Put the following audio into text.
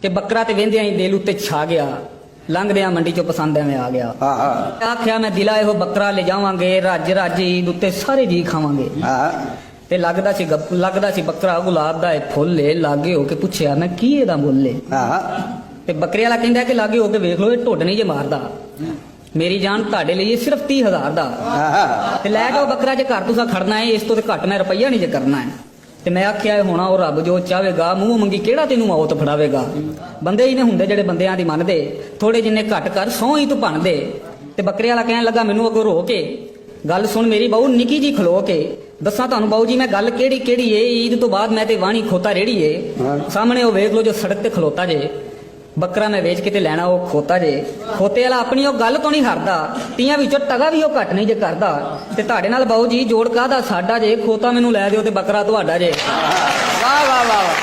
कि बकरा ते वेंदे ही दिल उत्ते छा गया, लंघदे मंडी चो पसंद एवें आ गया। आख्या मैं दिला एहो बकरा ले जावांगे, रज रज ईद उत्ते सारे जी खावांगे। ते लगदा सी बकरा गुलाब दा फुल है। लागे हो के पुछया मैं की एदा मुल है? ते बकरे वाला कहंदा कि लागे हो के वेख लो ये ढुड नहीं जे मारदा, मेरी जान तुहाडे लिए सिर्फ 30,000 दा। ते लै जाओ बकरा, जे घर तुसां खड़ना है इस तो ते घट मैं रुपया नहीं जे करना है। ते मैं आख्या होना वो रब जो चाहेगा, मूंह मंगी केड़ा तेनू मौत फड़ावेगा। बंदे ही ने हुंदे जेड़े बंदियां दी मनदे, थोड़े जिन्ने घट कर सौ ही तू भनदे। ते बकरे वाला कहन लगा मैनू अगों रो के गल सुन मेरी बहू निकी जी खलो के दसा तुहानू बाऊ जी मैं गल केड़ी केड़ी है। ईद तो बाद मैं ते वाणी खोता रेड़ी है, सामने वो वेख लो जो सड़क ते खलोता जे, बकरा मैं वेच के ते लैना वो खोता जे। खोते वाला अपनी वो गल तो नहीं हरदा, तियां विचों टगा भी वो घट नहीं जे करदा। ते तुहाडे नाल बाऊ जी जोड़ काहदा साडा जे, खोता मैनू लै दिओ ते बकरा तुहाडा जे। वाह वाह वाह।